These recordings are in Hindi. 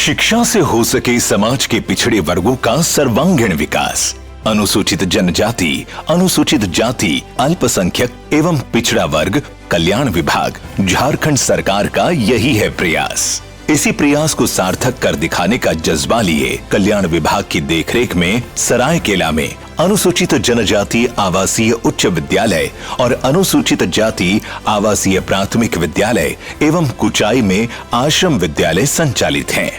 शिक्षा से हो सके समाज के पिछड़े वर्गों का सर्वांगीण विकास। अनुसूचित जनजाति, अनुसूचित जाति, अल्पसंख्यक एवं पिछड़ा वर्ग कल्याण विभाग झारखंड सरकार का यही है प्रयास। इसी प्रयास को सार्थक कर दिखाने का जज्बा लिए कल्याण विभाग की देखरेख में सरायकेला में अनुसूचित जनजाति आवासीय उच्च विद्यालय और अनुसूचित जाति आवासीय प्राथमिक विद्यालय एवं कुचाई में आश्रम विद्यालय संचालित हैं।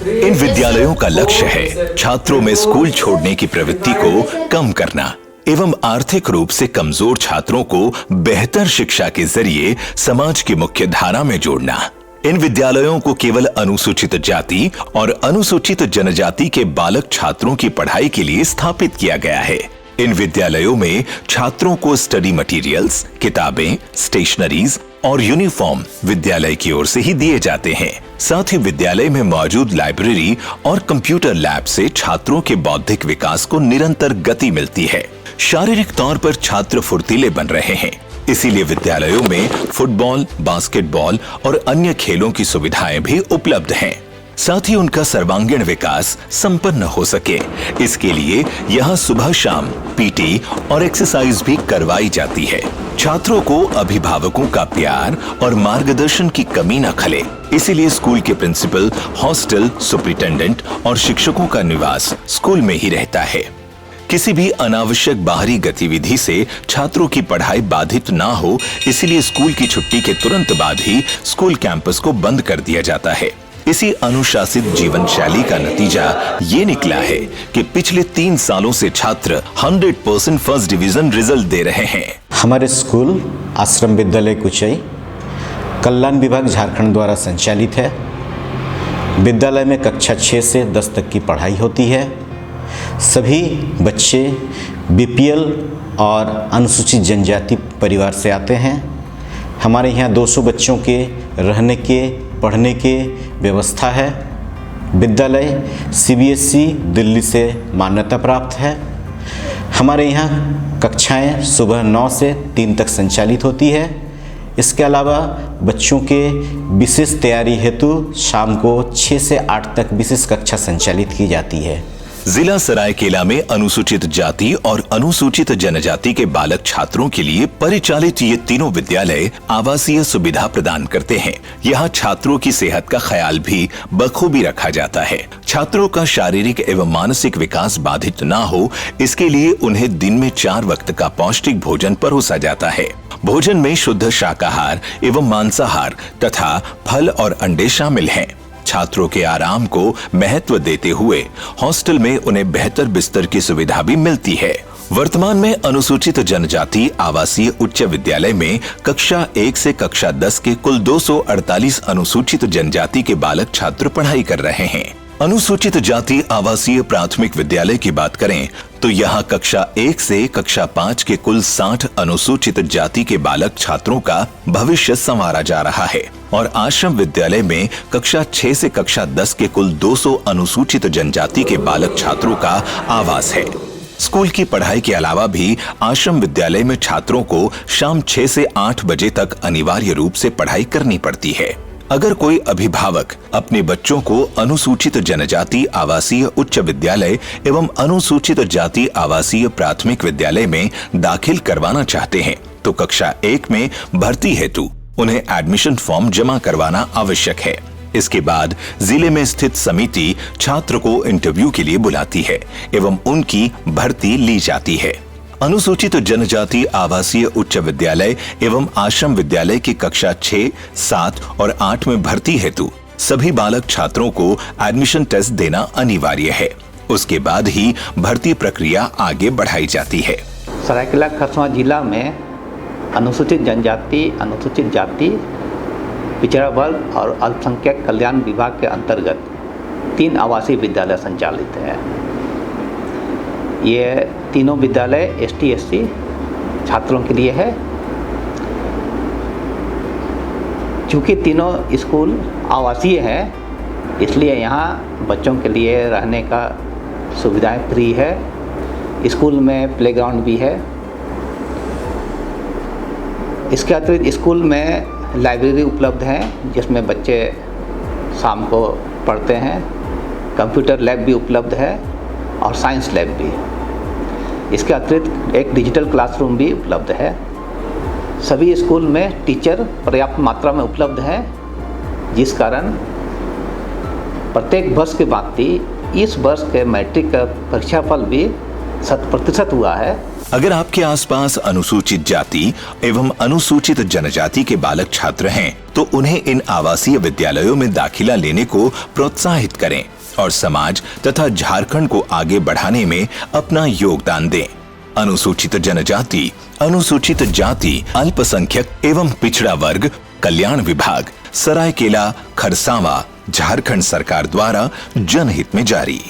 इन विद्यालयों का लक्ष्य है छात्रों में स्कूल छोड़ने की प्रवृत्ति को कम करना एवं आर्थिक रूप से कमजोर छात्रों को बेहतर शिक्षा के जरिए समाज की मुख्य धारा में जोड़ना। इन विद्यालयों को केवल अनुसूचित जाति और अनुसूचित जनजाति के बालक छात्रों की पढ़ाई के लिए स्थापित किया गया है। इन विद्यालयों में छात्रों को स्टडी मटेरियल्स, किताबें, स्टेशनरीज और यूनिफॉर्म विद्यालय की ओर से ही दिए जाते हैं। साथ ही विद्यालय में मौजूद लाइब्रेरी और कंप्यूटर लैब से छात्रों के बौद्धिक विकास को निरंतर गति मिलती है। शारीरिक तौर पर छात्र फुर्तीले बन रहे हैं, इसीलिए विद्यालयों में फुटबॉल, बास्केटबॉल और अन्य खेलों की सुविधाएं भी उपलब्ध हैं। साथ ही उनका सर्वांगीण विकास संपन्न हो सके, इसके लिए यहाँ सुबह शाम पीटी और एक्सरसाइज भी करवाई जाती है। छात्रों को अभिभावकों का प्यार और मार्गदर्शन की कमी न खले, इसीलिए स्कूल के प्रिंसिपल, हॉस्टल सुपरिटेंडेंट और शिक्षकों का निवास स्कूल में ही रहता है। किसी भी अनावश्यक बाहरी गतिविधि से छात्रों की पढ़ाई बाधित ना हो, इसलिए स्कूल की छुट्टी के तुरंत बाद ही स्कूल कैंपस को बंद कर दिया जाता है। इसी अनुशासित जीवन शैली का नतीजा ये निकला है कि पिछले 3 सालों से छात्र 100% फर्स्ट डिवीजन रिजल्ट दे रहे हैं। हमारे स्कूल आश्रम विद्यालय कुचाई कल्याण विभाग झारखंड द्वारा संचालित है। विद्यालय में कक्षा 6 से 10 तक की पढ़ाई होती है। सभी बच्चे बीपीएल और अनुसूचित जनजाति परिवार से आते हैं। हमारे यहाँ 200 बच्चों के रहने के, पढ़ने के व्यवस्था है। विद्यालय सीबीएसई दिल्ली से मान्यता प्राप्त है। हमारे यहाँ कक्षाएं सुबह 9 से 3 तक संचालित होती है। इसके अलावा बच्चों के विशेष तैयारी हेतु शाम को 6 से 8 तक विशेष कक्षा संचालित की जाती है। जिला सरायकेला में अनुसूचित जाति और अनुसूचित जनजाति के बालक छात्रों के लिए परिचालित ये तीनों विद्यालय आवासीय सुविधा प्रदान करते हैं। यहाँ छात्रों की सेहत का ख्याल भी बखूबी रखा जाता है। छात्रों का शारीरिक एवं मानसिक विकास बाधित ना हो, इसके लिए उन्हें दिन में 4 वक्त का पौष्टिक भोजन परोसा जाता है। भोजन में शुद्ध शाकाहार एवं मांसाहार तथा फल और अंडे शामिल हैं। छात्रों के आराम को महत्व देते हुए हॉस्टल में उन्हें बेहतर बिस्तर की सुविधा भी मिलती है। वर्तमान में अनुसूचित जनजाति आवासीय उच्च विद्यालय में कक्षा 1 से कक्षा 10 के कुल 248 अनुसूचित जनजाति के बालक छात्र पढ़ाई कर रहे हैं। अनुसूचित जाति आवासीय प्राथमिक विद्यालय की बात करें तो यहाँ कक्षा 1 से कक्षा 5 के कुल 60 अनुसूचित जाति के बालक छात्रों का भविष्य संवारा जा रहा है और आश्रम विद्यालय में कक्षा 6 से कक्षा 10 के कुल 200 अनुसूचित जनजाति के बालक छात्रों का आवास है। स्कूल की पढ़ाई के अलावा भी आश्रम विद्यालय में छात्रों को शाम 6 से 8 बजे तक अनिवार्य रूप से पढ़ाई करनी पड़ती है। अगर कोई अभिभावक अपने बच्चों को अनुसूचित जनजाति आवासीय उच्च विद्यालय एवं अनुसूचित जाति आवासीय प्राथमिक विद्यालय में दाखिल करवाना चाहते हैं तो कक्षा 1 में भर्ती हेतु उन्हें एडमिशन फॉर्म जमा करवाना आवश्यक है। इसके बाद जिले में स्थित समिति छात्र को इंटरव्यू के लिए बुलाती है एवं उनकी भर्ती ली जाती है। अनुसूचित जनजाति आवासीय उच्च विद्यालय एवं आश्रम विद्यालय की कक्षा 6, 7 और 8 में भर्ती हेतु सभी बालक छात्रों को एडमिशन टेस्ट देना अनिवार्य है। उसके बाद ही भर्ती प्रक्रिया आगे बढ़ाई जाती है। सरायकेला खरसावां जिला में अनुसूचित जनजाति, अनुसूचित जाति, पिछड़ा वर्ग और अल्पसंख्यक कल्याण विभाग के अंतर्गत 3 आवासीय विद्यालय संचालित हैं। ये तीनों विद्यालय ST/SC छात्रों के लिए है। चूँकि तीनों स्कूल आवासीय हैं, इसलिए यहाँ बच्चों के लिए रहने का सुविधाएं फ्री है। स्कूल में प्लेग्राउंड भी है। इसके अतिरिक्त स्कूल में लाइब्रेरी उपलब्ध हैं जिसमें बच्चे शाम को पढ़ते हैं। कंप्यूटर लैब भी उपलब्ध है और साइंस लैब भी। इसके अतिरिक्त एक डिजिटल क्लासरूम भी उपलब्ध है। सभी स्कूल में टीचर पर्याप्त मात्रा में उपलब्ध हैं, जिस कारण प्रत्येक वर्ष की भांति इस वर्ष के मैट्रिक का परीक्षाफल भी 100% हुआ है। अगर आपके आसपास अनुसूचित जाति एवं अनुसूचित जनजाति के बालक छात्र हैं, तो उन्हें इन आवासीय विद्यालयों में दाखिला लेने को प्रोत्साहित करें और समाज तथा झारखंड को आगे बढ़ाने में अपना योगदान दें। अनुसूचित जनजाति, अनुसूचित जाति, अल्पसंख्यक एवं पिछड़ा वर्ग कल्याण विभाग, सरायकेला, खरसावां, झारखंड सरकार द्वारा जनहित में जारी।